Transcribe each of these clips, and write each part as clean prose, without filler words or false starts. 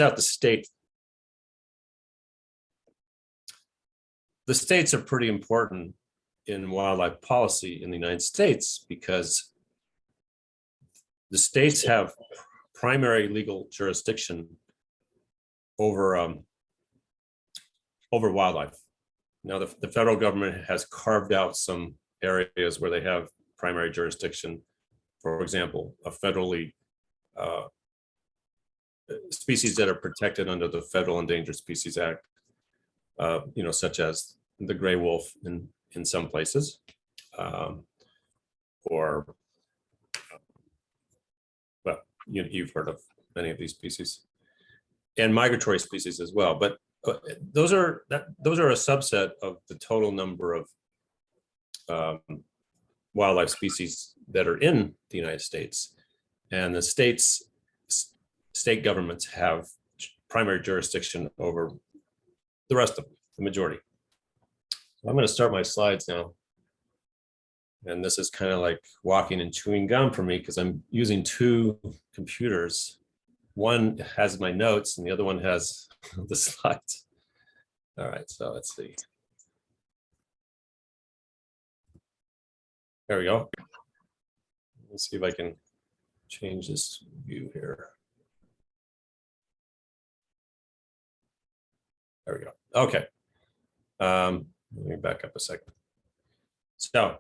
out the states are pretty important in wildlife policy in the United States because the states have primary legal jurisdiction over wildlife. Now, the federal government has carved out some areas where they have primary jurisdiction. For example, a federally species that are protected under the Federal Endangered Species Act, such as the gray wolf in some places, or well, you've heard of many of these species, and migratory species as well. But those are a subset of the total number of wildlife species that are in the United States, and the state governments have primary jurisdiction over the rest of them, the majority. I'm going to start my slides now. And this is kind of like walking and chewing gum for me because I'm using two computers. One has my notes and the other one has the slides. All right, so let's see. There we go. Let's see if I can change this view here. There we go. Okay. Let me back up a second. So,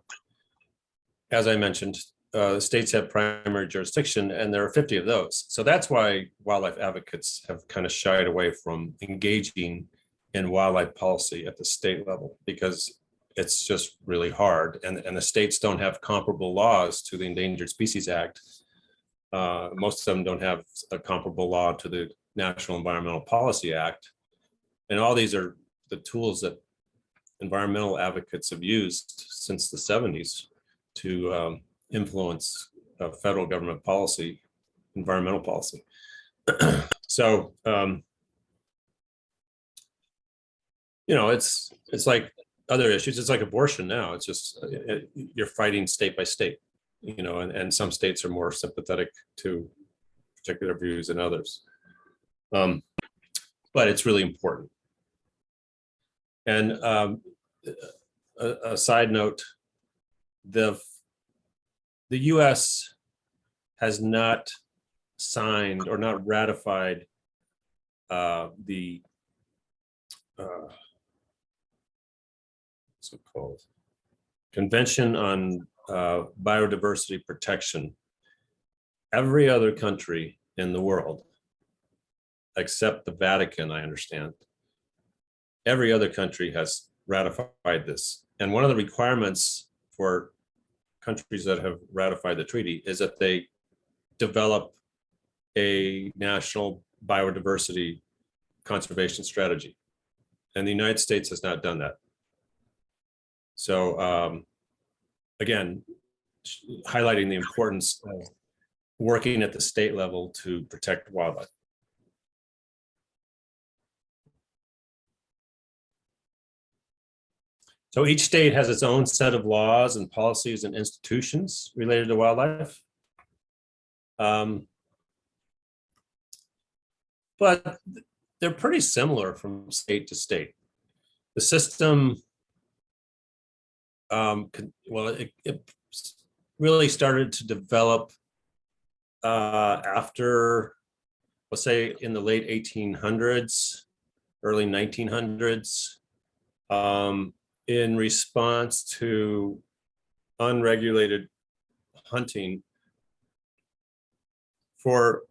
as I mentioned, the states have primary jurisdiction, and there are 50 of those. So that's why wildlife advocates have kind of shied away from engaging in wildlife policy at the state level, because it's just really hard. And the states don't have comparable laws to the Endangered Species Act. Most of them don't have a comparable law to the National Environmental Policy Act. And all these are the tools that environmental advocates have used since the 70s to influence federal government policy, environmental policy. So, it's like other issues. It's like abortion now. It's just you're fighting state by state, and some states are more sympathetic to particular views than others. But it's really important. And a side note, the U.S. has not signed or not ratified the what's it called? Convention on Biodiversity Protection. Every other country in the world, except the Vatican, I understand, every other country has ratified this. And one of the requirements for countries that have ratified the treaty is that they develop a national biodiversity conservation strategy. And the United States has not done that. So again, highlighting the importance of working at the state level to protect wildlife. So each state has its own set of laws and policies and institutions related to wildlife. But they're pretty similar from state to state. The system, it really started to develop after, let's say, in the late 1800s, early 1900s, in response to unregulated hunting for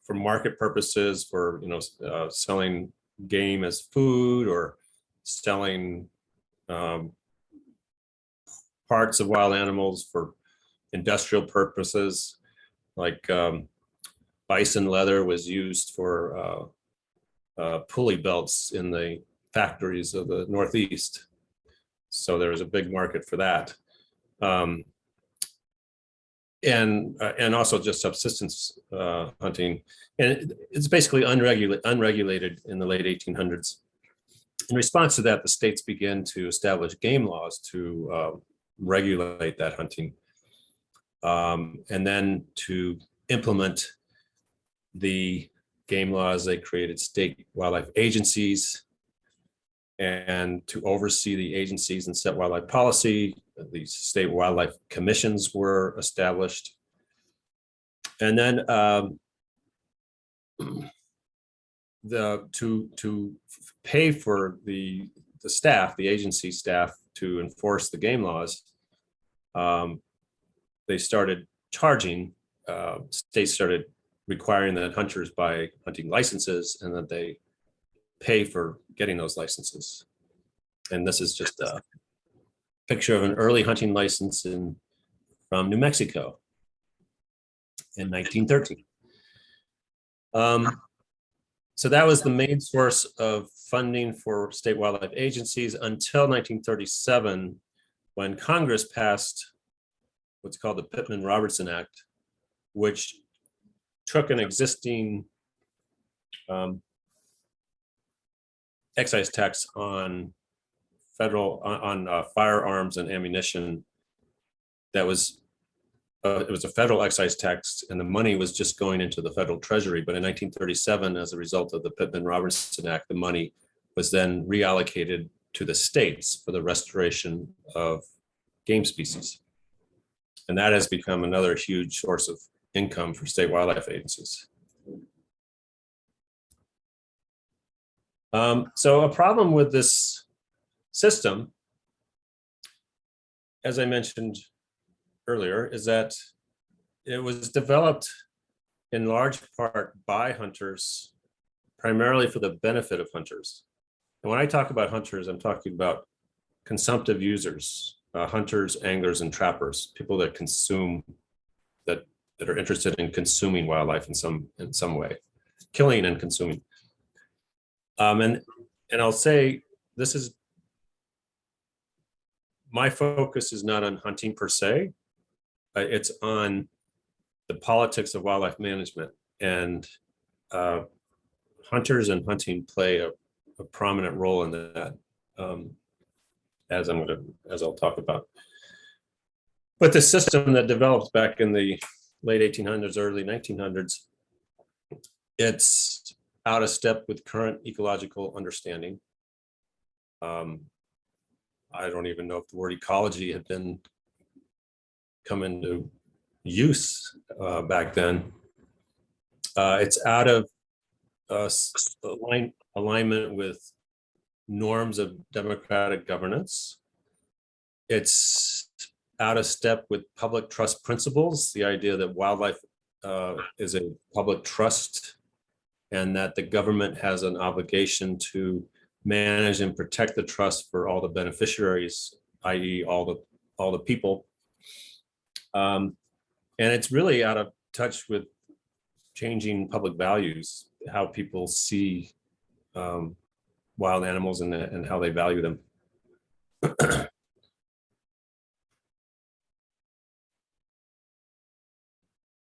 market purposes, for selling game as food, or selling parts of wild animals for industrial purposes, like bison leather was used for pulley belts in the factories of the Northeast. So there was a big market for that. And also just subsistence hunting. And it's basically unregulated in the late 1800s. In response to that, the states began to establish game laws to regulate that hunting, and then to implement the game laws, they created state wildlife agencies. And to oversee the agencies and set wildlife policy, these state wildlife commissions were established. And then to pay for the staff, the agency staff, to enforce the game laws, they started charging. States started requiring that hunters buy hunting licenses, and that they pay for getting those licenses. And this is just a picture of an early hunting license from New Mexico in 1913. So that was the main source of funding for state wildlife agencies until 1937, when Congress passed what's called the Pittman-Robertson Act, which took an existing excise tax on firearms and ammunition. That was it was a federal excise tax, and the money was just going into the federal treasury. But in 1937, as a result of the Pittman-Robertson Act, the money was then reallocated to the states for the restoration of game species. And that has become another huge source of income for state wildlife agencies. So a problem with this system, as I mentioned earlier, is that it was developed in large part by hunters, primarily for the benefit of hunters. And when I talk about hunters, I'm talking about consumptive users, hunters, anglers, and trappers, people that consume, that are interested in consuming wildlife in some way, killing and consuming. And I'll say this is, my focus is not on hunting per se. It's on the politics of wildlife management, and hunters and hunting play a prominent role in that, as I'll talk about. But the system that developed back in the late 1800s, early 1900s, it's out of step with current ecological understanding. I don't even know if the word ecology had come into use back then. It's out of alignment with norms of democratic governance. It's out of step with public trust principles, the idea that wildlife is a public trust, and that the government has an obligation to manage and protect the trust for all the beneficiaries, i.e. all the people. And it's really out of touch with changing public values, how people see wild animals and how they value them.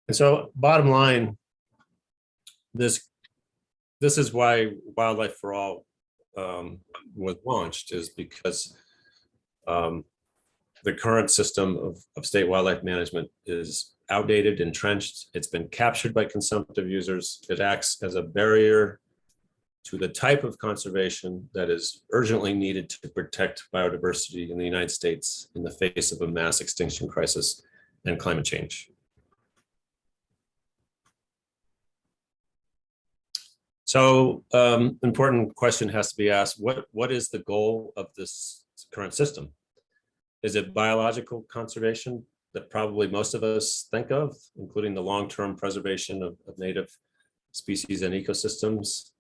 And so bottom line, this is why Wildlife for All was launched, is because the current system of state wildlife management is outdated, entrenched. It's been captured by consumptive users. It acts as a barrier to the type of conservation that is urgently needed to protect biodiversity in the United States in the face of a mass extinction crisis and climate change. So important question has to be asked, what is the goal of this current system? Is it biological conservation that probably most of us think of, including the long-term preservation of native species and ecosystems,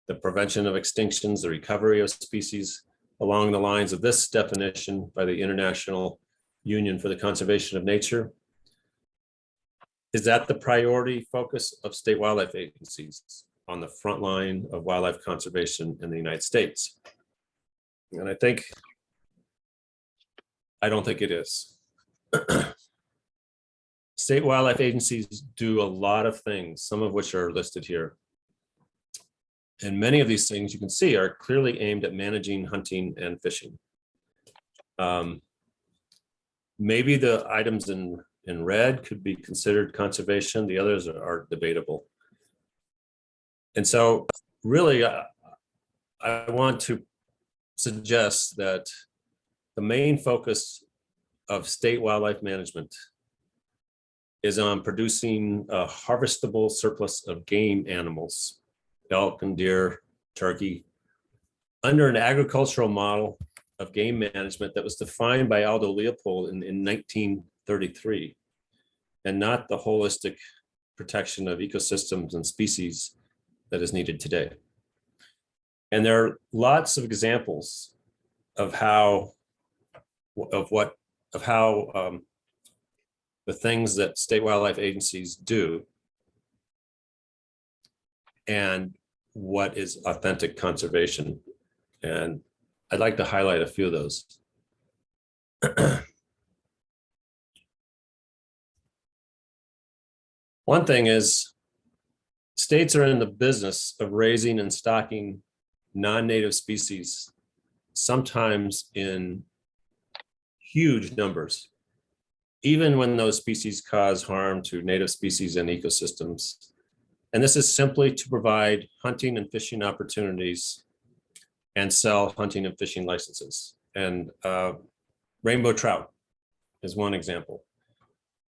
the prevention of extinctions, the recovery of species along the lines of this definition by the International Union for the Conservation of Nature? Is that the priority focus of state wildlife agencies on the front line of wildlife conservation in the United States? And I don't think it is. State wildlife agencies do a lot of things, some of which are listed here. And many of these things you can see are clearly aimed at managing hunting and fishing. Maybe the items in red could be considered conservation. The others are debatable. And so really, I want to suggest that the main focus of state wildlife management is on producing a harvestable surplus of game animals, elk and deer, turkey, under an agricultural model of game management that was defined by Aldo Leopold in 1933, and not the holistic protection of ecosystems and species that is needed today. And there are lots of examples of how the things that state wildlife agencies do and what is authentic conservation. And I'd like to highlight a few of those. One thing is, states are in the business of raising and stocking non-native species, sometimes in huge numbers, even when those species cause harm to native species and ecosystems. And this is simply to provide hunting and fishing opportunities and sell hunting and fishing licenses. And rainbow trout is one example.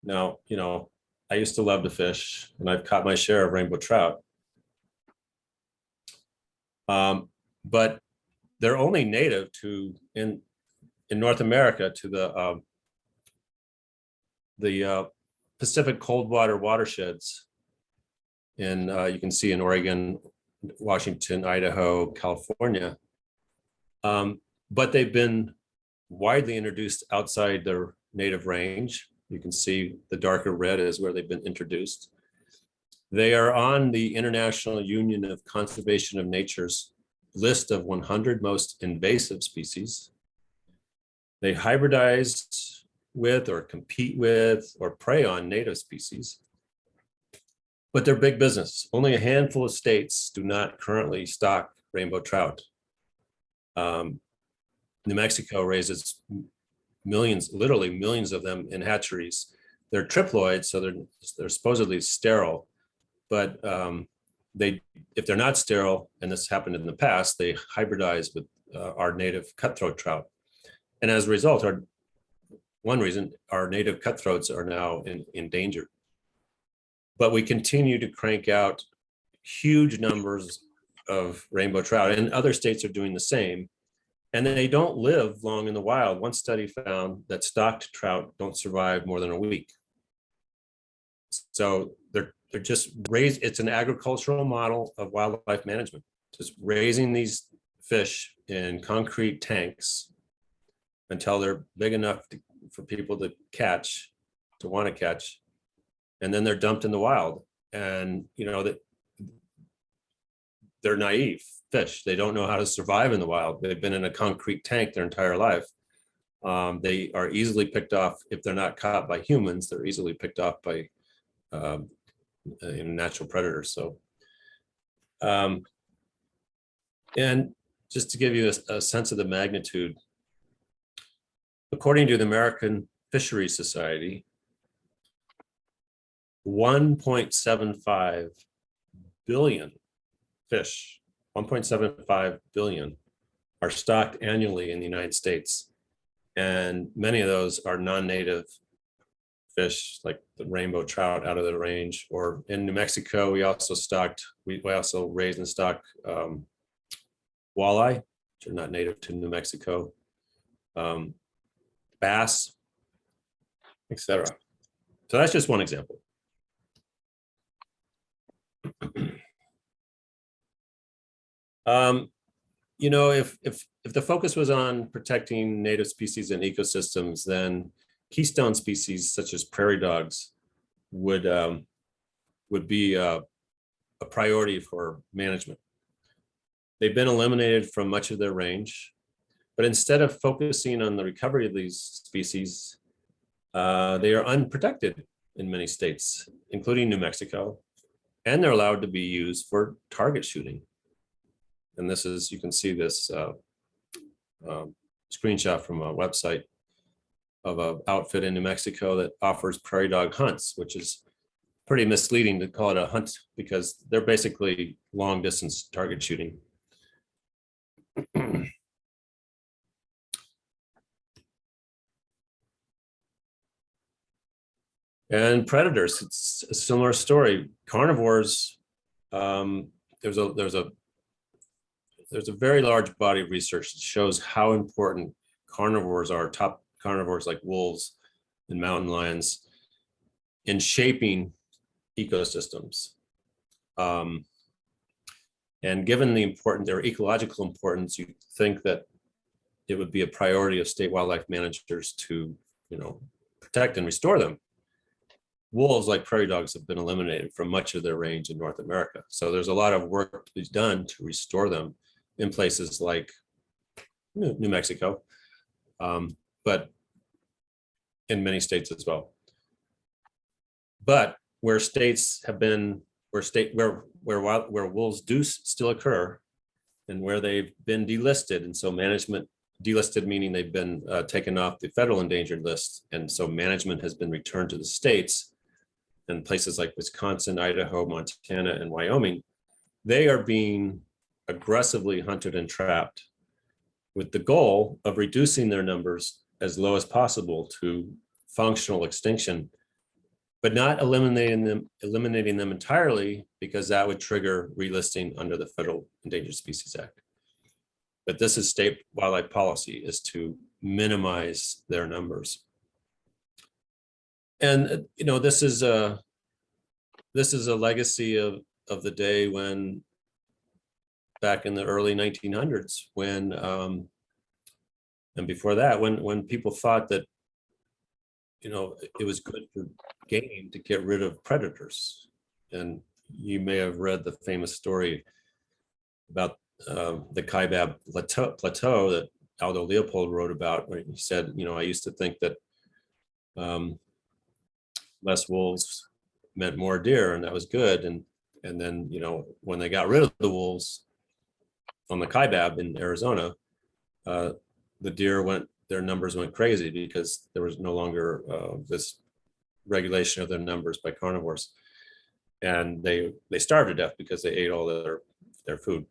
Now, I used to love to fish, and I've caught my share of rainbow trout. But they're only native to in North America to the Pacific cold water watersheds. And you can see in Oregon, Washington, Idaho, California. But they've been widely introduced outside their native range. You can see the darker red is where they've been introduced. They are on the International Union of Conservation of Nature's list of 100 most invasive species. They hybridize with or compete with or prey on native species. But they're big business. Only a handful of states do not currently stock rainbow trout. New Mexico raises millions, literally millions of them in hatcheries. They're triploid, so they're supposedly sterile, but if they're not sterile, and this happened in the past, they hybridize with our native cutthroat trout. And as a result, one reason our native cutthroats are now in danger. But we continue to crank out huge numbers of rainbow trout, and other states are doing the same. And they don't live long in the wild. One study found that stocked trout don't survive more than a week. So they're just raised. It's an agricultural model of wildlife management, just raising these fish in concrete tanks until they're big enough for people to want to catch, and then they're dumped in the wild. And that they're naive fish. They don't know how to survive in the wild. They've been in a concrete tank their entire life. They are easily picked off if they're not caught by humans. They're easily picked off by natural predators. So, and just to give you a sense of the magnitude, according to the American Fisheries Society, 1.75 billion fish, 1.75 billion are stocked annually in the United States. And many of those are non-native fish, like the rainbow trout out of the range. Or in New Mexico, we also raise and stock walleye, which are not native to New Mexico, bass, etc. So that's just one example. If the focus was on protecting native species and ecosystems, then keystone species such as prairie dogs would be a priority for management. They've been eliminated from much of their range, but instead of focusing on the recovery of these species, they are unprotected in many states, including New Mexico, and they're allowed to be used for target shooting. And this is, you can see this screenshot from a website of an outfit in New Mexico that offers prairie dog hunts, which is pretty misleading to call it a hunt because they're basically long distance target shooting. And predators, it's a similar story. Carnivores, there's a very large body of research that shows how important carnivores are, top carnivores like wolves and mountain lions, in shaping ecosystems. And given their ecological importance, you think that it would be a priority of state wildlife managers to, protect and restore them. Wolves, like prairie dogs, have been eliminated from much of their range in North America. So there's a lot of work to be done to restore them in places like New Mexico, but in many states as well. But where states have been, where wolves do still occur, and where they've been delisted, and so management, delisted meaning they've been taken off the federal endangered list, and so management has been returned to the states. And places like Wisconsin, Idaho, Montana, and Wyoming, they are being aggressively hunted and trapped with the goal of reducing their numbers as low as possible to functional extinction, but not eliminating them entirely, because that would trigger relisting under the Federal Endangered Species Act. But this is state wildlife policy, is to minimize their numbers. And this is a legacy of the day when, back in the early 1900s, when and before that, when people thought that it was good for game to get rid of predators. And you may have read the famous story about the Kaibab plateau that Aldo Leopold wrote about, where he said, I used to think that less wolves meant more deer, and that was good. And then, when they got rid of the wolves on the Kaibab in Arizona, their numbers went crazy because there was no longer this regulation of their numbers by carnivores. And they starved to death because they ate all their food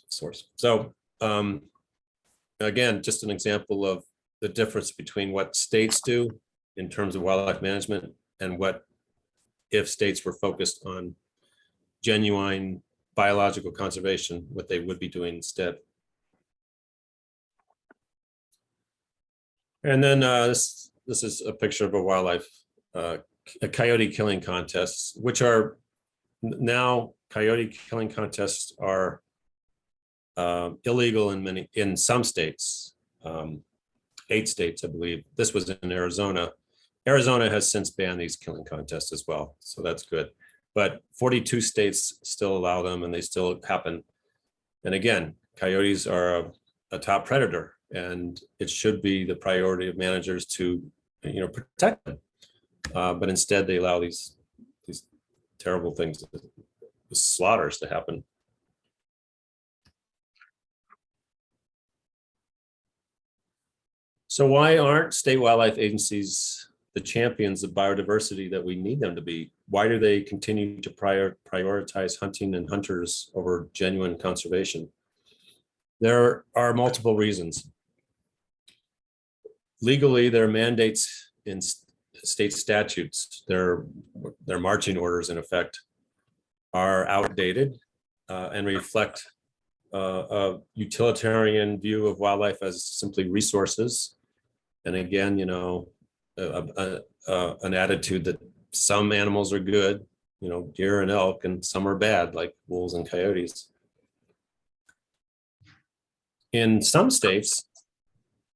source. So again, just an example of the difference between what states do in terms of wildlife management and what, if states were focused on genuine biological conservation, what they would be doing instead. And then this is a picture of a coyote killing contest, which are now, coyote killing contests are illegal in some states, 8 states, I believe. This was in Arizona. Arizona has since banned these killing contests as well, so that's good. But 42 states still allow them, and they still happen. And again, coyotes are a top predator, and it should be the priority of managers to, protect them. But instead, they allow these terrible things, slaughters, to happen. So why aren't state wildlife agencies the champions of biodiversity that we need them to be? Why do they continue to prioritize hunting and hunters over genuine conservation? There are multiple reasons. Legally, their mandates in state statutes, their marching orders, in effect, are outdated and reflect a utilitarian view of wildlife as simply resources. And again, an attitude that some animals are good, deer and elk, and some are bad, like wolves and coyotes. In some states,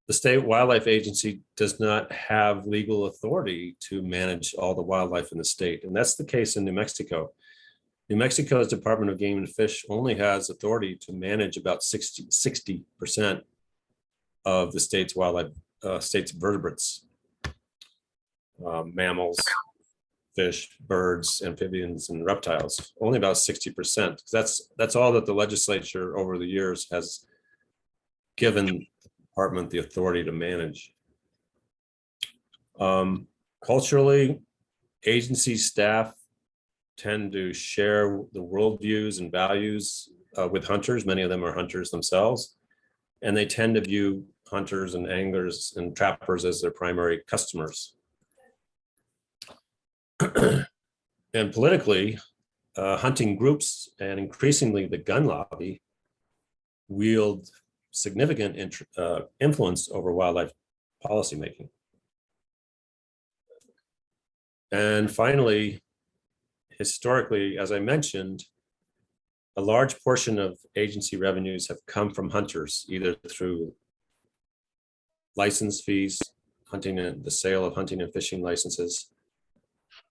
the state wildlife agency does not have legal authority to manage all the wildlife in the state. And that's the case in New Mexico. New Mexico's Department of Game and Fish only has authority to manage about 60% of the state's wildlife, state's vertebrates, mammals, fish, birds, amphibians, and reptiles. Only about 60%. That's all that the legislature over the years has given the department the authority to manage. Culturally, agency staff tend to share the worldviews and values with hunters. Many of them are hunters themselves, and they tend to view hunters and anglers and trappers as their primary customers. And politically, hunting groups and increasingly the gun lobby wield significant influence over wildlife policymaking. And finally, historically, as I mentioned, a large portion of agency revenues have come from hunters, either through license fees, hunting and the sale of hunting and fishing licenses,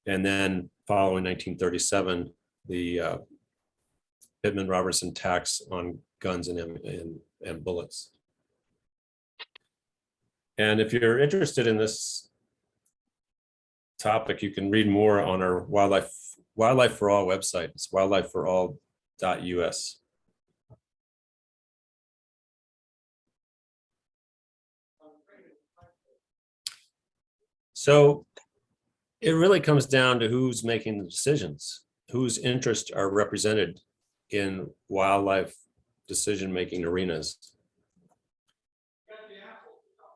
and then following 1937, the Pittman-Robertson tax on guns and bullets. And if you're interested in this topic, you can read more on our Wildlife for All website. It's wildlifeforall.us. So it really comes down to who's making the decisions, whose interests are represented in wildlife decision-making arenas.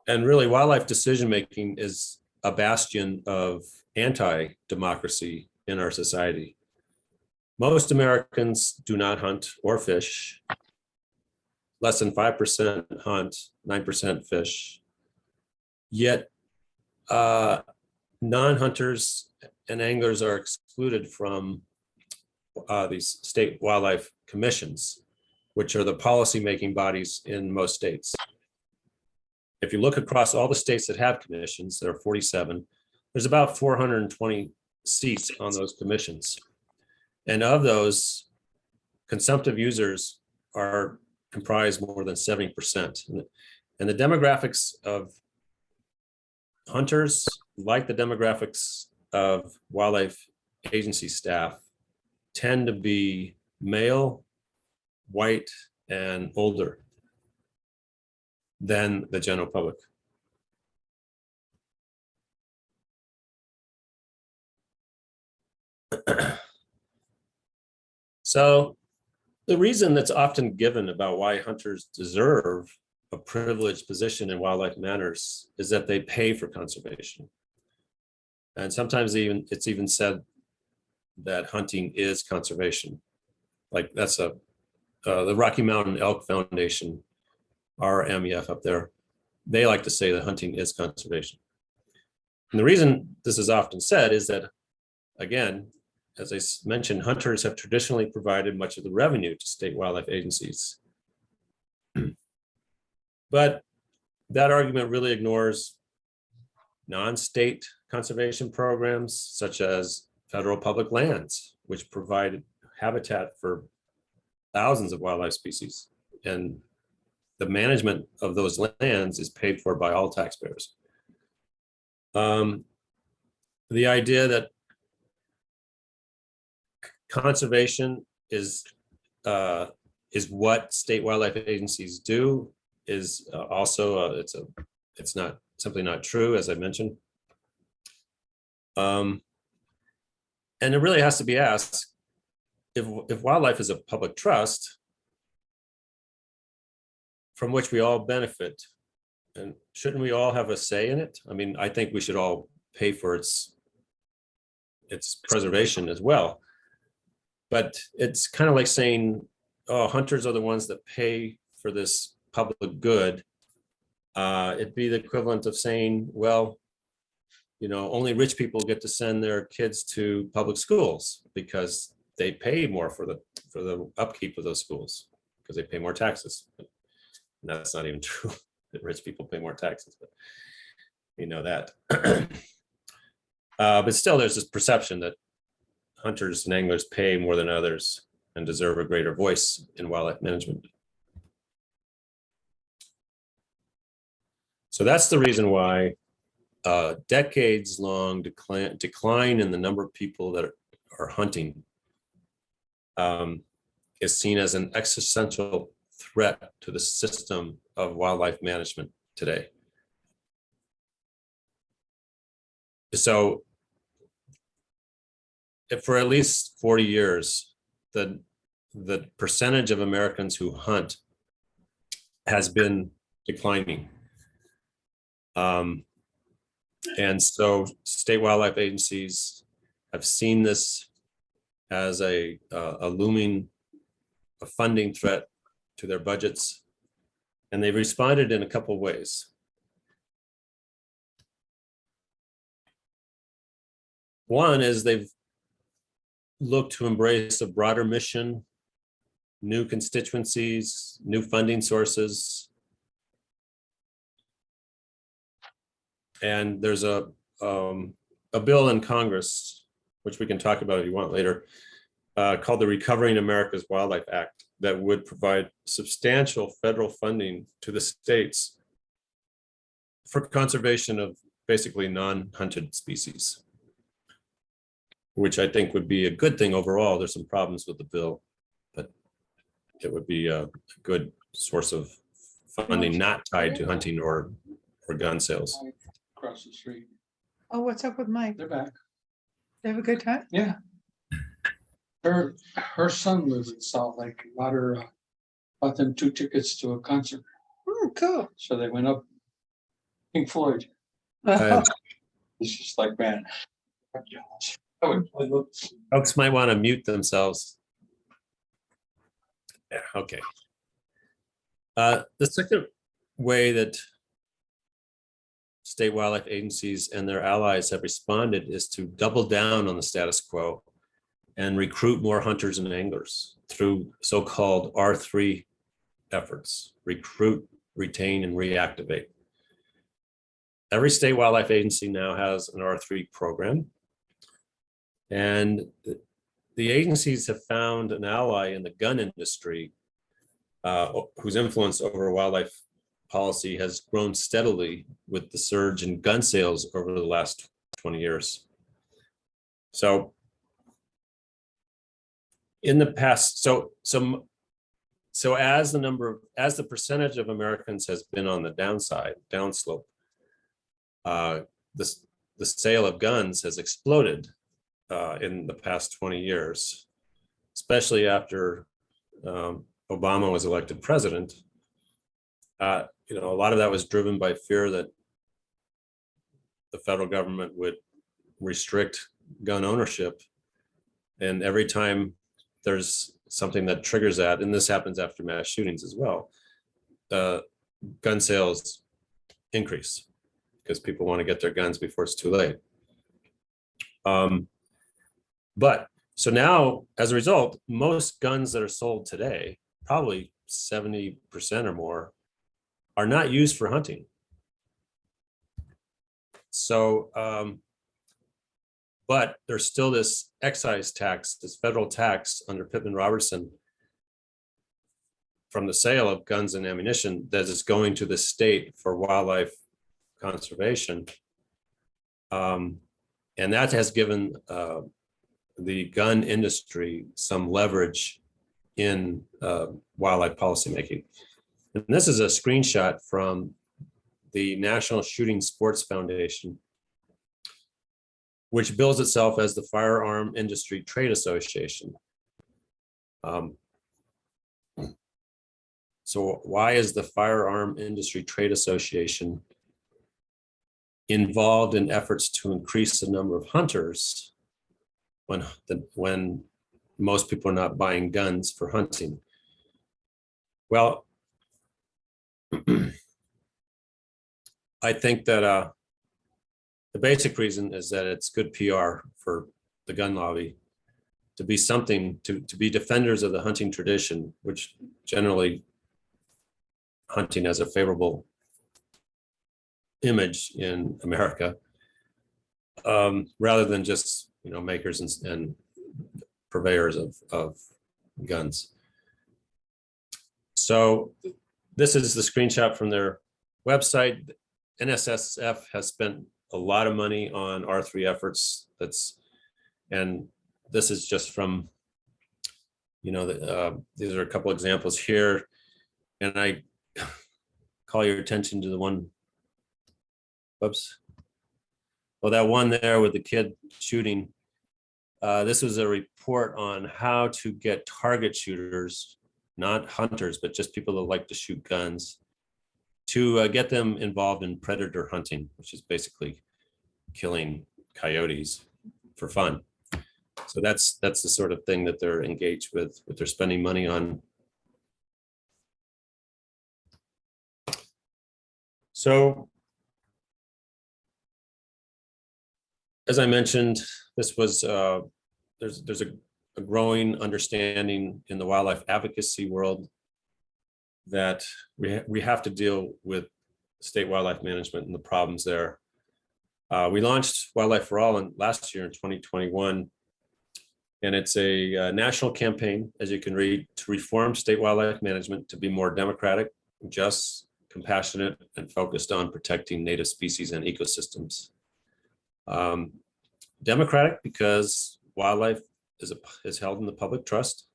And really, wildlife decision-making is a bastion of anti-democracy in our society. Most Americans do not hunt or fish. Less than 5% hunt, 9% fish. Yet non-hunters and anglers are excluded from these state wildlife commissions, which are the policy-making bodies in most states. If you look across all the states that have commissions, there are 47, there's about 420 seats on those commissions. And of those, consumptive users are comprised more than 70%. And the demographics of hunters, like the demographics of wildlife agency staff, tend to be male, white, and older than the general public. So the reason that's often given about why hunters deserve a privileged position in wildlife matters is that they pay for conservation. And sometimes it's even said that hunting is conservation. Like that's the Rocky Mountain Elk Foundation, RMEF up there, they like to say that hunting is conservation. And the reason this is often said is that, again, as I mentioned, hunters have traditionally provided much of the revenue to state wildlife agencies. But that argument really ignores non-state conservation programs, such as federal public lands, which provide habitat for thousands of wildlife species. And the management of those lands is paid for by all taxpayers. The idea that conservation is what state wildlife agencies do is also it's not simply not true, as I mentioned. And it really has to be asked, if wildlife is a public trust from which we all benefit, and shouldn't we all have a say in it? I mean, I think we should all pay for its preservation as well. But it's kind of like saying, oh, hunters are the ones that pay for this public good. It'd be the equivalent of saying, well, you know, only rich people get to send their kids to public schools because they pay more for the upkeep of those schools because they pay more taxes. And that's not even true that rich people pay more taxes, but you know that. But still, there's this perception that hunters and anglers pay more than others and deserve a greater voice in wildlife management. So that's the reason why decades-long decline in the number of people that are hunting is seen as an existential threat to the system of wildlife management today. So for at least 40 years, the percentage of Americans who hunt has been declining. And so state wildlife agencies have seen this as a looming funding threat to their budgets, and they've responded in a couple of ways. One is they've looked to embrace a broader mission, new constituencies, new funding sources. And there's a bill in Congress, which we can talk about if you want later, called the Recovering America's Wildlife Act, that would provide substantial federal funding to the states for conservation of basically non-hunted species, which I think would be a good thing overall. There's some problems with the bill, but it would be a good source of funding not tied to hunting or gun sales. Across the street. Oh, what's up with Mike? They're back. They have a good time? Yeah. Her son lives in Salt Lake. Bought them 2 tickets to a concert. Oh, cool. So they went up. Pink Floyd. Uh, It's just like, man, I'm jealous. I look. Folks might want to mute themselves. Yeah, okay. The second way that state wildlife agencies and their allies have responded is to double down on the status quo and recruit more hunters and anglers through so-called R3 efforts: recruit, retain, and reactivate. Every state wildlife agency now has an R3 program, and the agencies have found an ally in the gun industry whose influence over wildlife policy has grown steadily with the surge in gun sales over the last 20 years. So in the past, so as the percentage of Americans has been on the downslope, the sale of guns has exploded in the past 20 years, especially after Obama was elected president. A lot of that was driven by fear that the federal government would restrict gun ownership. And every time there's something that triggers that, and this happens after mass shootings as well, gun sales increase because people want to get their guns before it's too late. But so now, as a result, most guns that are sold today, probably 70% or more, are not used for hunting. So, but there's still this excise tax, this federal tax under Pittman-Robertson from the sale of guns and ammunition that is going to the state for wildlife conservation. And that has given the gun industry some leverage in wildlife policymaking. And this is a screenshot from the National Shooting Sports Foundation, which bills itself as the Firearm Industry Trade Association. So why is the Firearm Industry Trade Association involved in efforts to increase the number of hunters when most people are not buying guns for hunting? Well, I think that the basic reason is that it's good PR for the gun lobby to be something, to be defenders of the hunting tradition, which generally hunting has a favorable image in America, rather than just makers and purveyors of guns. So this is the screenshot from their website. NSSF has spent a lot of money on R3 efforts. And this is just from, these are a couple examples here. And I call your attention to the one, whoops. Well, that one there with the kid shooting, This was a report on how to get target shooters, not hunters, but just people that like to shoot guns, to get them involved in predator hunting, which is basically killing coyotes for fun. So that's the sort of thing that they're engaged with, what they're spending money on. So, as I mentioned, this was there's a growing understanding in the wildlife advocacy world that we have to deal with state wildlife management and the problems there. We launched Wildlife for All last year in 2021, and it's a national campaign, as you can read, to reform state wildlife management to be more democratic, just, compassionate, and focused on protecting native species and ecosystems. Democratic because wildlife is held in the public trust,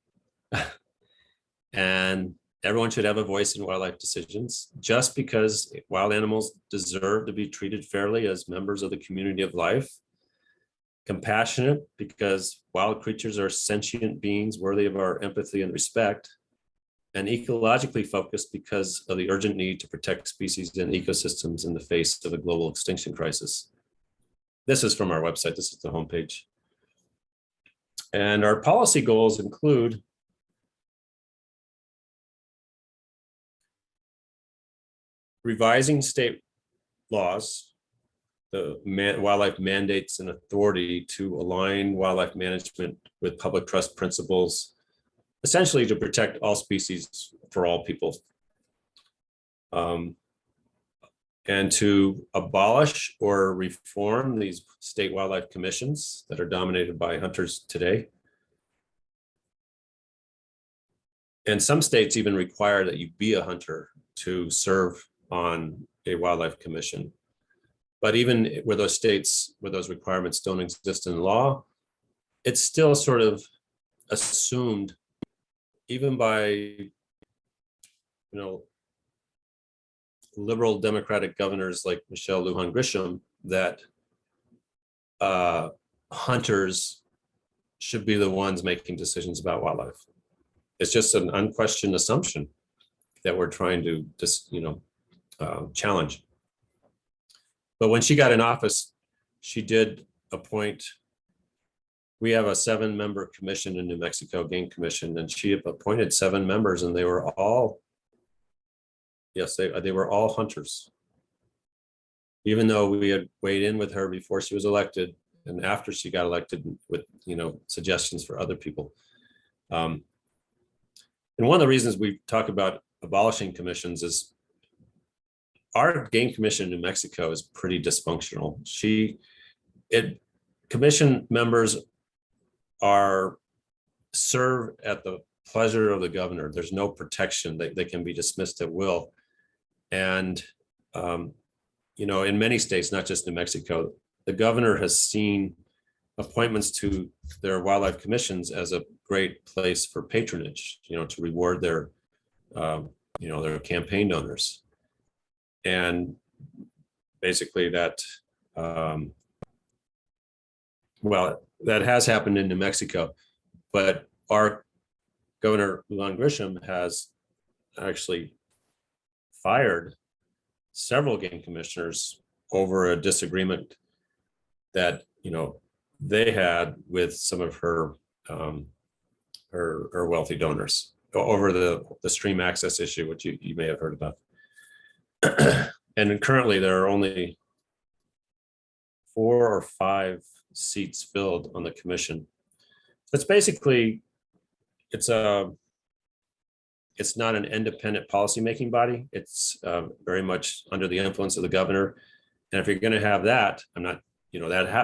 and everyone should have a voice in wildlife decisions. Just because wild animals deserve to be treated fairly as members of the community of life. Compassionate because wild creatures are sentient beings worthy of our empathy and respect. And ecologically focused because of the urgent need to protect species and ecosystems in the face of a global extinction crisis. This is from our website. This is the homepage. And our policy goals include revising state laws, the wildlife mandates and authority to align wildlife management with public trust principles, essentially to protect all species for all people. And to abolish or reform these state wildlife commissions that are dominated by hunters today. And some states even require that you be a hunter to serve on a wildlife commission. But even where those states, where those requirements don't exist in law, it's still sort of assumed, even by, liberal Democratic governors like Michelle Lujan Grisham, that hunters should be the ones making decisions about wildlife. It's just an unquestioned assumption that we're trying to just, challenge. But when she got in office, she did appoint, we have a 7-member commission in New Mexico, Game Commission, and she appointed 7 members, and they were all, yes, they were all hunters. Even though we had weighed in with her before she was elected and after she got elected with, suggestions for other people. And one of the reasons we talk about abolishing commissions is our Game Commission in New Mexico is pretty dysfunctional. Commission members serve at the pleasure of the governor. There's no protection. They can be dismissed at will. And, in many states, not just New Mexico, the governor has seen appointments to their wildlife commissions as a great place for patronage, to reward their, their campaign donors. And basically that, that has happened in New Mexico, but our Governor Lujan Grisham has actually fired several game commissioners over a disagreement that they had with some of her wealthy donors over the stream access issue, which you may have heard about. And currently there are only 4 or 5 seats filled on the commission. It's basically, it's not an independent policymaking body. It's very much under the influence of the governor. And if you're going to have that, I'm not,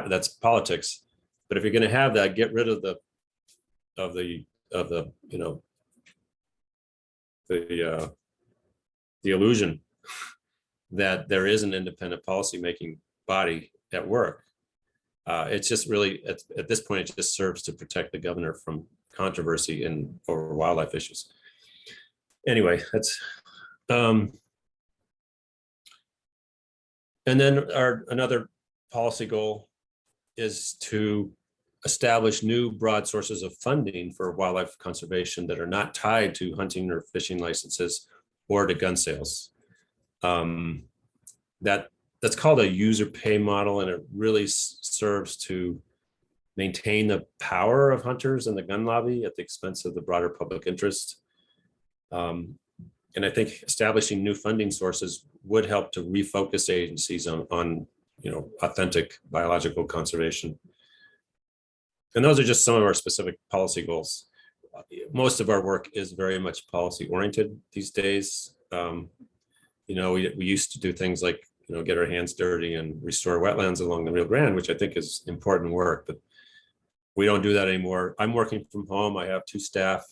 that's politics. But if you're going to have that, get rid of the illusion that there is an independent policymaking body at work. It's just really, at this point, it just serves to protect the governor from controversy over wildlife issues. Anyway, that's, and then another policy goal is to establish new broad sources of funding for wildlife conservation that are not tied to hunting or fishing licenses or to gun sales. That's called a user pay model, and it really serves to maintain the power of hunters and the gun lobby at the expense of the broader public interest. And I think establishing new funding sources would help to refocus agencies on authentic biological conservation. And those are just some of our specific policy goals. Most of our work is very much policy oriented these days. We used to do things like, get our hands dirty and restore wetlands along the Rio Grande, which I think is important work, but we don't do that anymore. I'm working from home. I have 2 staff.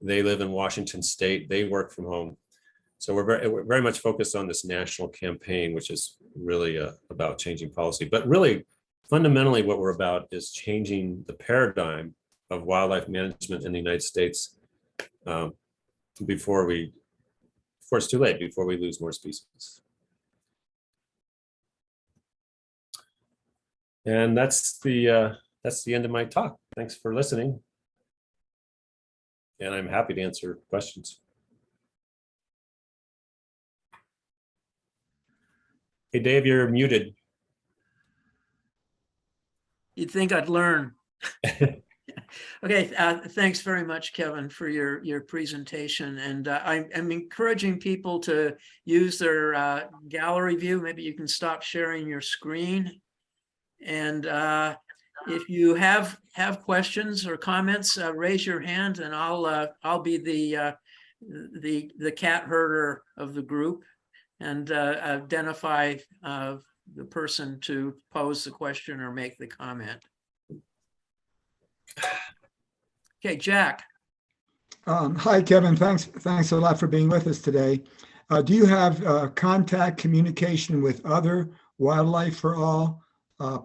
They live in Washington State. They work from home. So we're very much focused on this national campaign, which is really about changing policy. But really, fundamentally, what we're about is changing the paradigm of wildlife management in the United States before it's too late, before we lose more species. And that's the end of my talk. Thanks for listening. And I'm happy to answer questions. Hey, Dave, you're muted. You'd think I'd learn. Okay, thanks very much, Kevin, for your presentation. And I'm encouraging people to use their gallery view. Maybe you can stop sharing your screen. And if you have questions or comments, raise your hand, and I'll be the cat herder of the group and identify the person to pose the question or make the comment. Okay, Jack. Hi, Kevin. Thanks a lot for being with us today. Do you have contact communication with other Wildlife for All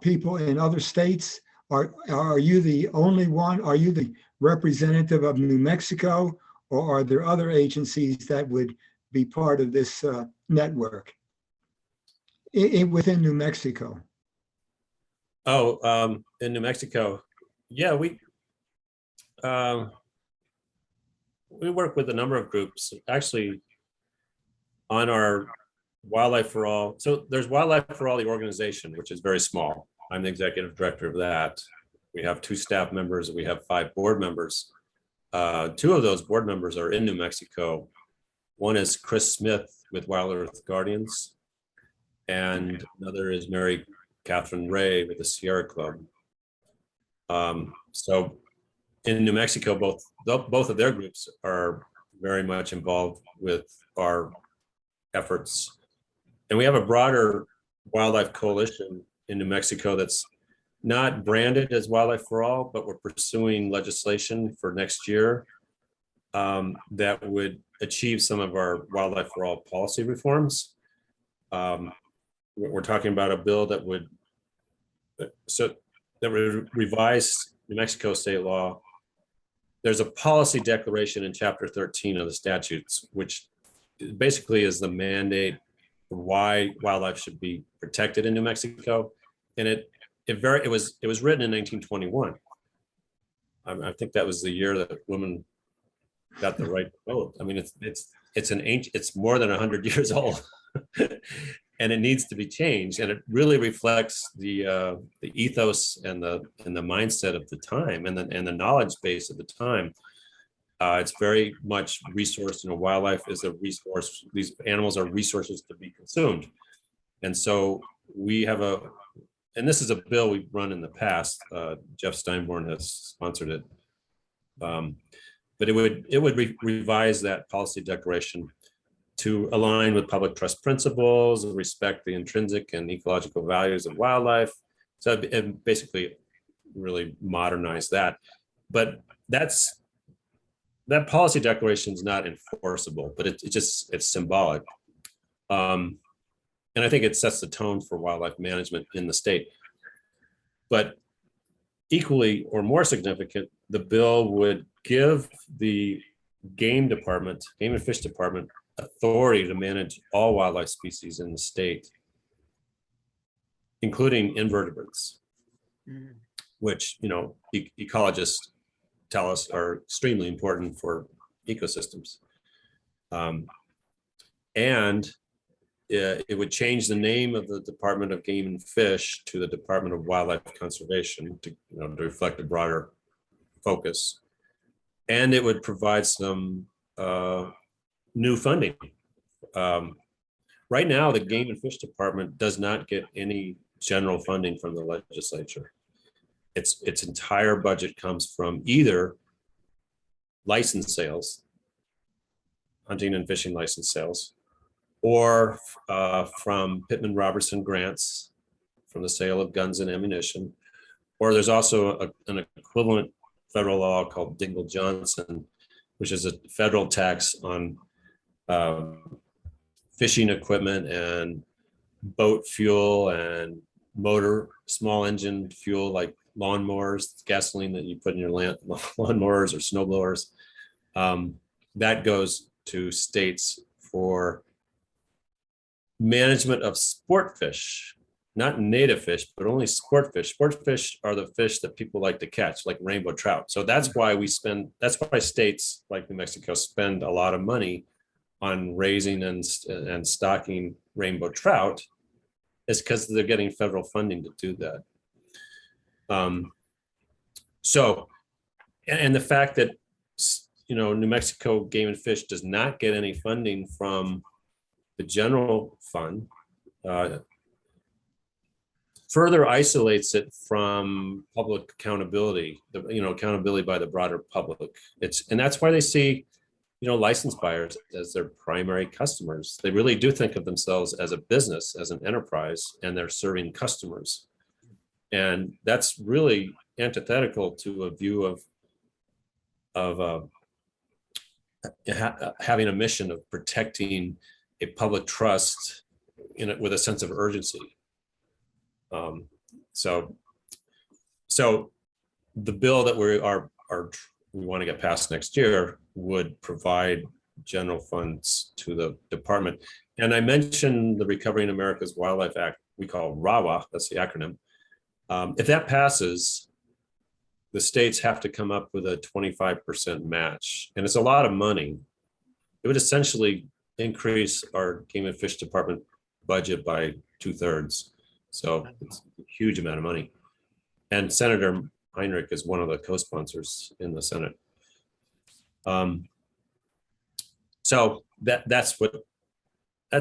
people in other states? Are you the only one? Are you the representative of New Mexico, or are there other agencies that would be part of this network within New Mexico? Oh, in New Mexico, yeah, we work with a number of groups actually on our Wildlife for All. So there's Wildlife for All, the organization, which is very small. I'm the executive director of that. We have 2 staff members. We have 5 board members. 2 of those board members are in New Mexico. One is Chris Smith with Wild Earth Guardians, and another is Mary Catherine Ray with the Sierra Club. So in New Mexico, both of their groups are very much involved with our efforts. And we have a broader wildlife coalition in New Mexico that's not branded as Wildlife for All, but we're pursuing legislation for next year that would achieve some of our Wildlife for All policy reforms. We're talking about a bill that would revise New Mexico state law. There's a policy declaration in Chapter 13 of the statutes, which basically is the mandate for why wildlife should be protected in New Mexico. And it was written in 1921. I think that was the year that women got the right to vote. I mean, it's more than 100 years old, and it needs to be changed. And it really reflects the ethos and the mindset of the time and the knowledge base of the time. It's very much resource. Wildlife is a resource. These animals are resources to be consumed, and so we have and this is a bill we've run in the past. Jeff Steinborn has sponsored it, but it would revise that policy declaration to align with public trust principles, respect the intrinsic and ecological values of wildlife. So it basically really modernize that. But that policy declaration is not enforceable, but it's symbolic. And I think it sets the tone for wildlife management in the state. But equally or more significant, the bill would give the game and fish department, authority to manage all wildlife species in the state, including invertebrates. which, ecologists tell us are extremely important for ecosystems. And it would change the name of the Department of Game and Fish to the Department of Wildlife Conservation to reflect a broader focus. And it would provide some new funding. Right now, the Game and Fish Department does not get any general funding from the legislature. Its entire budget comes from either license sales, hunting and fishing license sales, or from Pittman-Robertson grants from the sale of guns and ammunition. Or there's also an equivalent federal law called Dingell-Johnson, which is a federal tax on fishing equipment and boat fuel and small engine fuel like lawnmowers, gasoline that you put in your lawnmowers or snow blowers. That goes to states for management of sport fish, not native fish, but only sport fish. Sport fish are the fish that people like to catch, like rainbow trout. So that's why states like New Mexico spend a lot of money on raising and stocking rainbow trout, is because they're getting federal funding to do that. So, and the fact that, New Mexico Game and Fish does not get any funding from the general fund, further isolates it from public accountability, accountability by the broader public. And that's why they see, licensed buyers as their primary customers. They really do think of themselves as a business, as an enterprise, and they're serving customers. And that's really antithetical to a view of having a mission of protecting a public trust in it with a sense of urgency. So the bill that we want to get passed next year would provide general funds to the department. And I mentioned the Recovering America's Wildlife Act, we call RAWA, that's the acronym. If that passes, the states have to come up with a 25% match. And it's a lot of money. It would essentially increase our Game and Fish Department budget by 2/3. So it's a huge amount of money. And Senator Heinrich is one of the co-sponsors in the Senate. So that's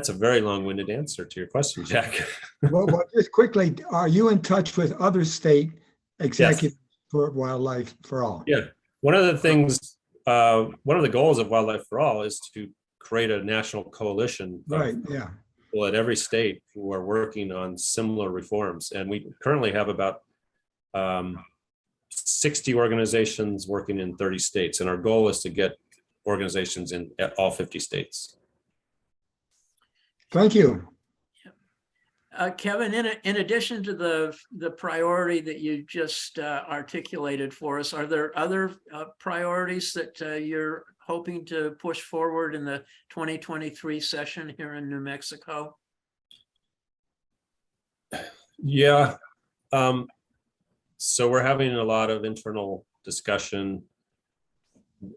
a very long-winded answer to your question, Jack. Well, just quickly, are you in touch with other state executives for Wildlife for All? Yeah, one of the goals of Wildlife for All is to create a national coalition of people at every state who are working on similar reforms. And we currently have about 60 organizations working in 30 states. And our goal is to get organizations in all 50 states. Thank you. Kevin, in addition to the priority that you just articulated for us, are there other priorities that you're hoping to push forward in the 2023 session here in New Mexico? Yeah. So we're having a lot of internal discussion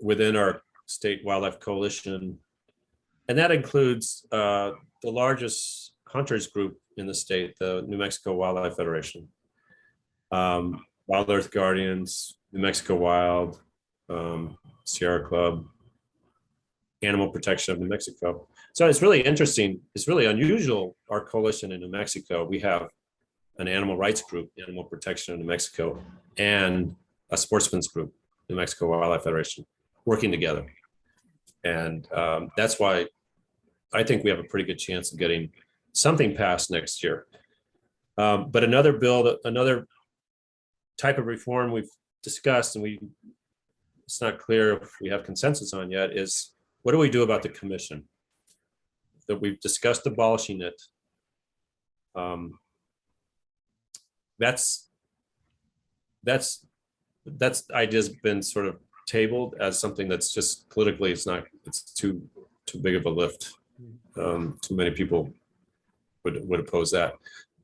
within our state wildlife coalition. And that includes the largest hunters group in the state, the New Mexico Wildlife Federation, Wild Earth Guardians, New Mexico Wild, Sierra Club, Animal Protection of New Mexico. So it's really interesting. It's really unusual. Our coalition in New Mexico, we have an animal rights group, Animal Protection of New Mexico, and a sportsman's group, New Mexico Wildlife Federation, working together. And that's why I think we have a pretty good chance of getting something passed next year. But another type of reform we've discussed, and it's not clear if we have consensus on yet, is what do we do about the commission? That we've discussed abolishing it. That's idea's been sort of tabled as something that's just politically, it's too big of a lift. Too many people would oppose that.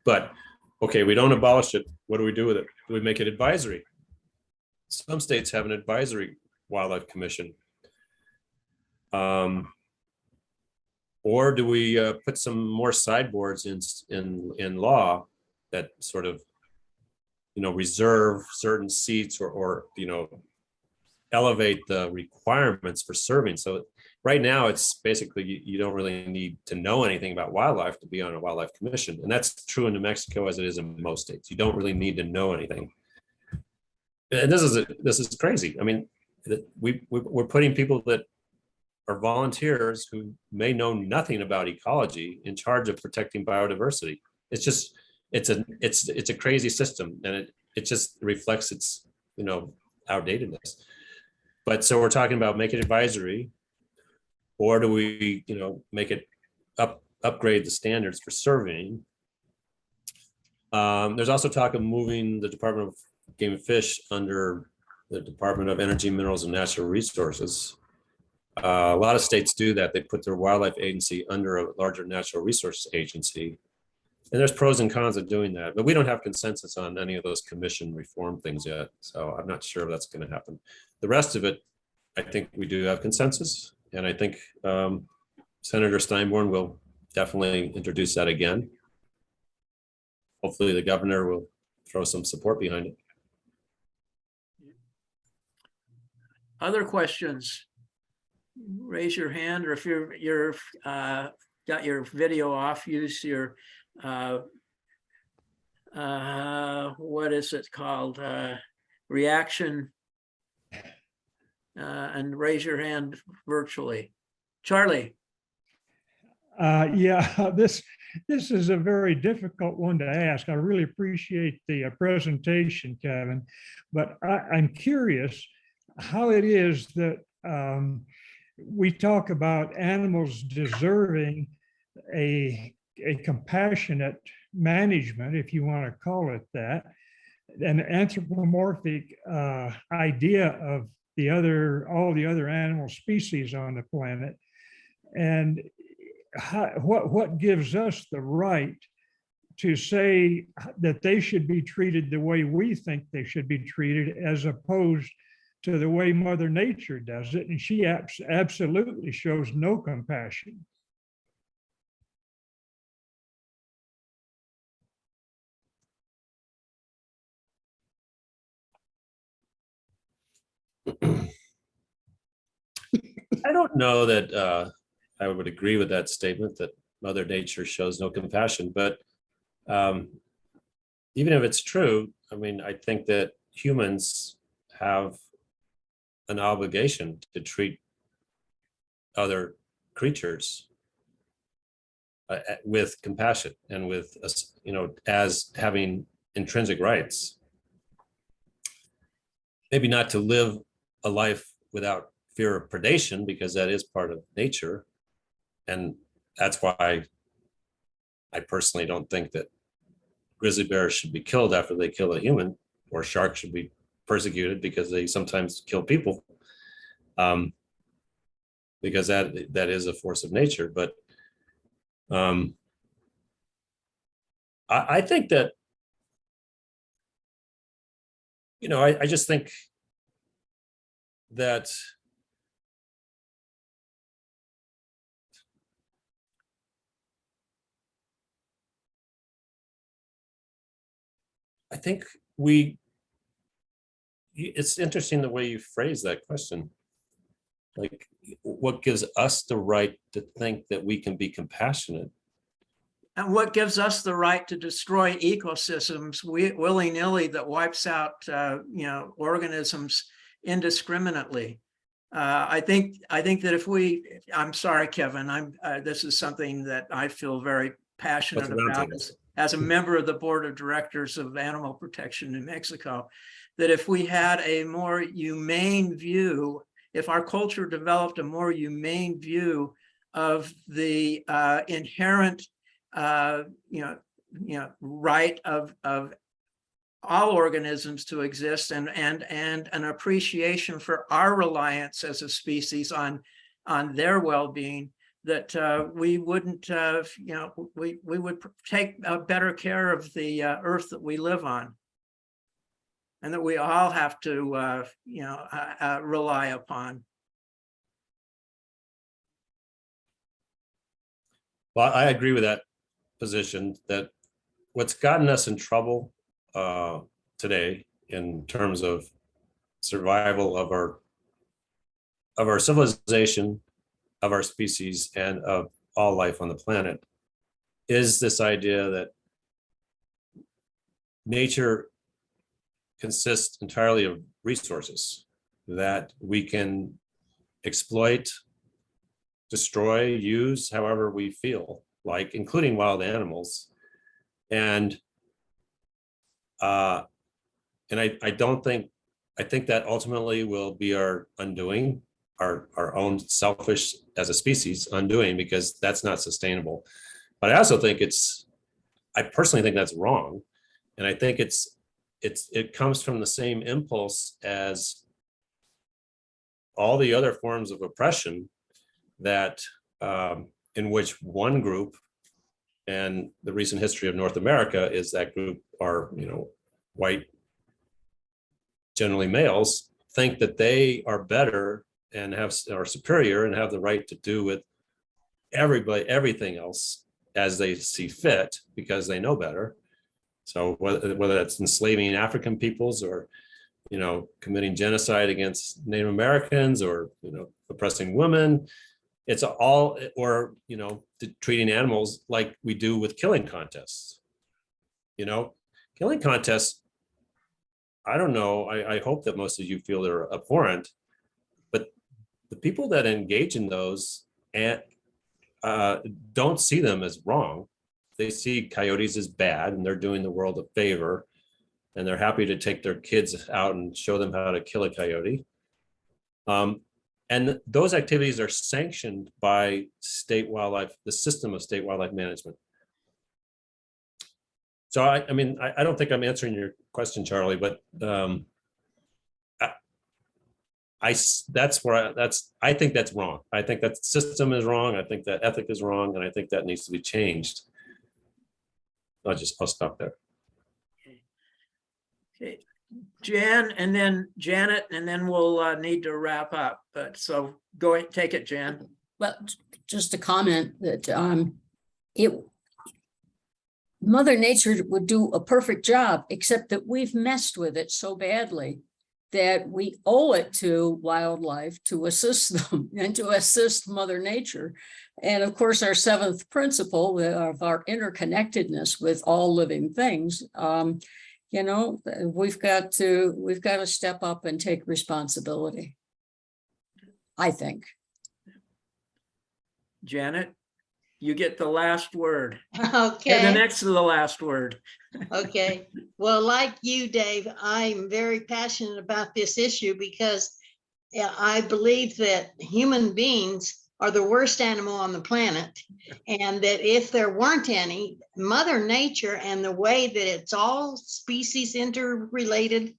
But okay, we don't abolish it. What do we do with it? do we make it advisory? Some states have an advisory wildlife commission. Or do we put some more sideboards in law that sort of, reserve certain seats or elevate the requirements for serving? So right now it's basically you don't really need to know anything about wildlife to be on a wildlife commission, and that's true in New Mexico as it is in most states. You don't really need to know anything, and this is crazy. I mean, we're putting people that are volunteers who may know nothing about ecology in charge of protecting biodiversity. It's just it's a crazy system, and it just reflects its outdatedness. But so we're talking about make it advisory, or do we make it upgrade the standards for surveying? There's also talk of moving the Department of Game and Fish under the Department of Energy, Minerals, and Natural Resources. A lot of states do that. They put their wildlife agency under a larger natural resource agency. And there's pros and cons of doing that, but we don't have consensus on any of those commission reform things yet. So I'm not sure if that's going to happen. The rest of it, I think we do have consensus. And I think Senator Steinborn will definitely introduce that again. Hopefully the governor will throw some support behind it. Other questions? Raise your hand, or if you're got your video off, use your what is it called, reaction, and raise your hand virtually. Charlie. Yeah, this is a very difficult one to ask. I really appreciate the presentation, Kevin, but I'm curious how it is that we talk about animals deserving a compassionate management, if you want to call it that, an anthropomorphic idea of all the other animal species on the planet, and what gives us the right to say that they should be treated the way we think they should be treated, as opposed to the way Mother Nature does it, and she absolutely shows no compassion. I don't know that I would agree with that statement that Mother Nature shows no compassion, but even if it's true, I mean, I think that humans have an obligation to treat other creatures with compassion and with as having intrinsic rights. Maybe not to live a life without fear of predation, because that is part of nature, and that's why I personally don't think that grizzly bears should be killed after they kill a human, or sharks should be persecuted because they sometimes kill people, because that is a force of nature. But I think that I just think that it's interesting the way you phrase that question. Like, what gives us the right to think that we can be compassionate? And what gives us the right to destroy ecosystems willy-nilly that wipes out organisms indiscriminately? I think that I'm sorry, Kevin, this is something that I feel very passionate about as a member of the board of directors of Animal Protection New Mexico, that if we had a more humane view, if our culture developed a more humane view of the inherent right of all organisms to exist, and an appreciation for our reliance as a species on their well-being, that we wouldn't we would take better care of the earth that we live on. and that we all have to, rely upon. Well, I agree with that position, that what's gotten us in trouble today in terms of survival of our civilization, of our species, and of all life on the planet is this idea that nature consists entirely of resources that we can exploit, destroy, use however we feel like, including wild animals. And I think that ultimately will be our undoing, our own selfish as a species undoing, because that's not sustainable. But I also think I personally think that's wrong. And I think it comes from the same impulse as all the other forms of oppression that in which one group, and the recent history of North America is that group are, white, generally males, think that they are better and are superior and have the right to do with everything else as they see fit because they know better. So whether that's enslaving African peoples or, committing genocide against Native Americans or, oppressing women, it's all, or, treating animals like we do with killing contests. Killing contests, I don't know, I hope that most of you feel they're abhorrent, but the people that engage in those and don't see them as wrong. They see coyotes as bad, and they're doing the world a favor, and they're happy to take their kids out and show them how to kill a coyote. And those activities are sanctioned by state wildlife, the system of state wildlife management. So I don't think I'm answering your question, Charlie, but I think that's wrong. I think that system is wrong. I think that ethic is wrong, and I think that needs to be changed. I'll stop there. Okay, Jan, and then Janet, and then we'll need to wrap up. But so go ahead, take it, Jan. Well, just a comment that Mother Nature would do a perfect job, except that we've messed with it so badly that we owe it to wildlife to assist them and to assist Mother Nature. And of course, our seventh principle of our interconnectedness with all living things, we've got to step up and take responsibility, I think. Janet, you get the last word. Okay. And the next to the last word. Okay. Well, like you, Dave, I'm very passionate about this issue because I believe that human beings are the worst animal on the planet. And that if there weren't any, Mother Nature and the way that it's all species interrelated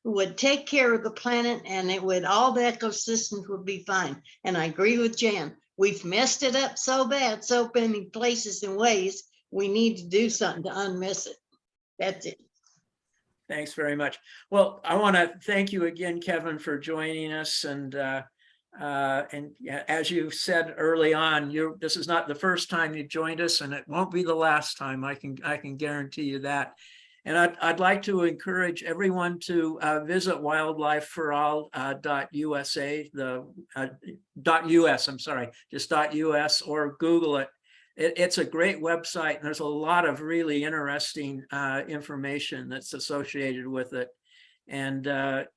would take care of the planet, and all the ecosystems would be fine. And I agree with Jan. We've messed it up so bad, so many places and ways. We need to do something to unmess it. That's it. Thanks very much. Well, I want to thank you again, Kevin, for joining us. And as you said early on, this is not the first time you've joined us, and it won't be the last time. I can guarantee you that. And I'd like to encourage everyone to visit wildlifeforall.usa, .us, I'm sorry, just .us, or Google it. It's a great website, and there's a lot of really interesting information that's associated with it. And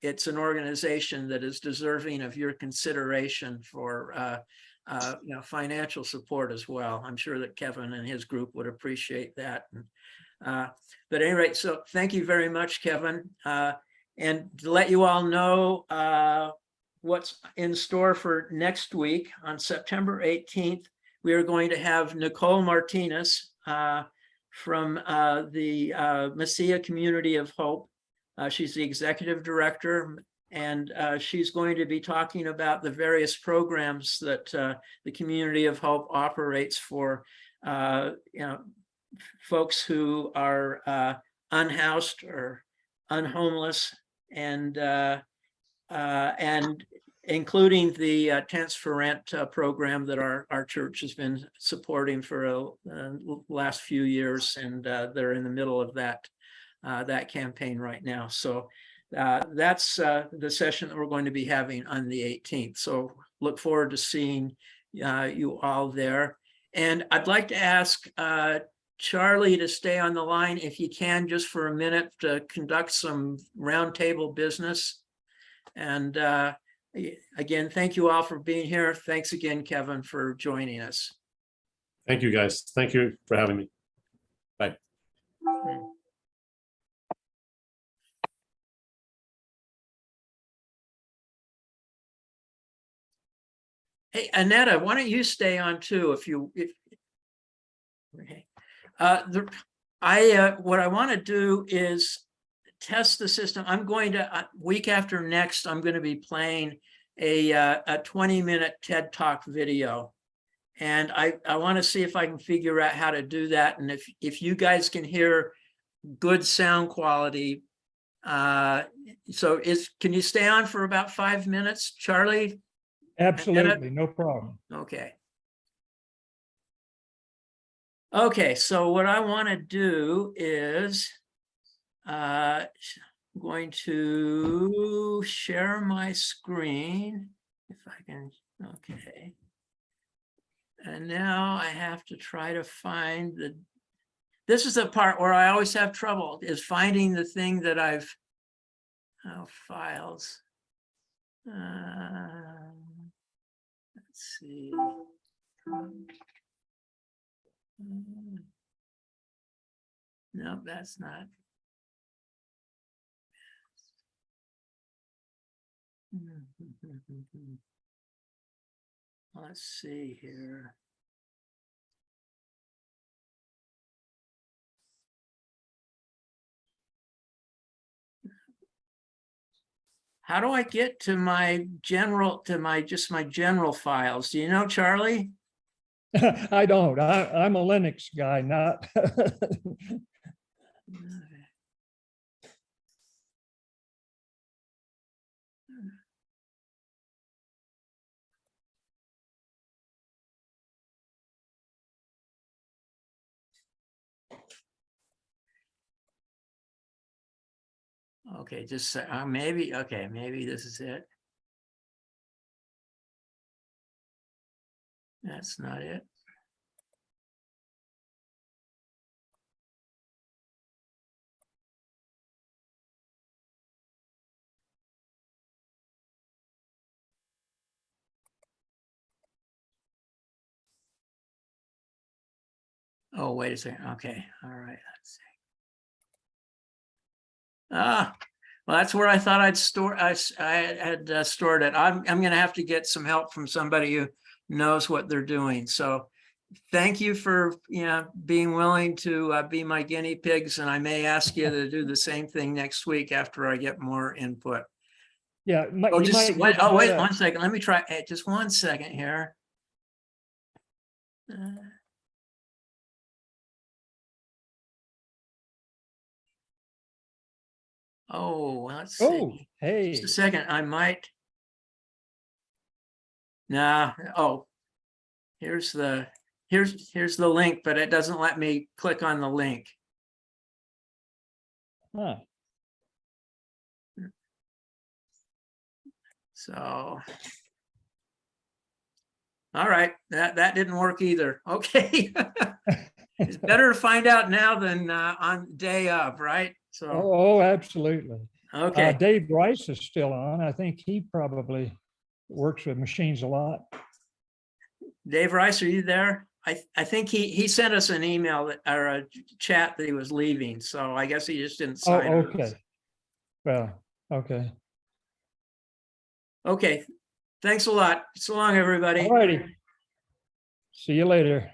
it's an organization that is deserving of your consideration for financial support as well. I'm sure that Kevin and his group would appreciate that. But at any rate, so thank you very much, Kevin. And to let you all know what's in store for next week, on September 18th, we are going to have Nicole Martinez from the Mesilla Community of Hope. She's the executive director, and she's going to be talking about the various programs that the Community of Hope operates for folks who are unhoused or unhomeless, and including the Tents for Rent program that our church has been supporting for last few years, and they're in the middle of that campaign right now. So that's the session that we're going to be having on the 18th. So look forward to seeing you all there. And I'd like to ask Charlie to stay on the line if you can, just for a minute, to conduct some roundtable business. And again, thank you all for being here. Thanks again, Kevin, for joining us. Thank you, guys. Thank you for having me. Bye. Hey, Annetta, why don't you stay on too? Okay. What I want to do is test the system. I'm going to week after next, I'm going to be playing a 20-minute TED Talk video. And I want to see if I can figure out how to do that. And if you guys can hear good sound quality. Can you stay on for about 5 minutes, Charlie? Absolutely, no problem. Okay. Okay, so what I want to do is I'm going to share my screen, if I can. Okay. And now I have to try to find this is the part where I always have trouble, is finding the thing that I've, files. Let's see. No, that's not. Let's see here. How do I get to my general, just my general files? Do you know, Charlie? I don't. I'm a Linux guy, not. Okay, just maybe, okay, maybe this is it. That's not it. Oh, wait a second. Okay, all right, let's see. Well, that's where I thought I'd store. I had stored it. I'm going to have to get some help from somebody who knows what they're doing. So, thank you for being willing to be my guinea pigs, and I may ask you to do the same thing next week after I get more input. Yeah. Oh, wait 1 second. Let me try. Just 1 second here. Oh, let's see. Oh, hey. Just a second. I might. Nah. Oh, here's the link, but it doesn't let me click on the link. Huh. So, all right, that didn't work either. Okay. It's better to find out now than on day of, right? So, Oh, absolutely. okay. Dave Rice is still on. I think he probably works with machines a lot. Dave Rice, are you there? I think he sent us an email or a chat that he was leaving. So I guess he just didn't sign Oh, up. okay. Well, okay. Okay. Thanks a lot. So long, everybody. All righty. See you later.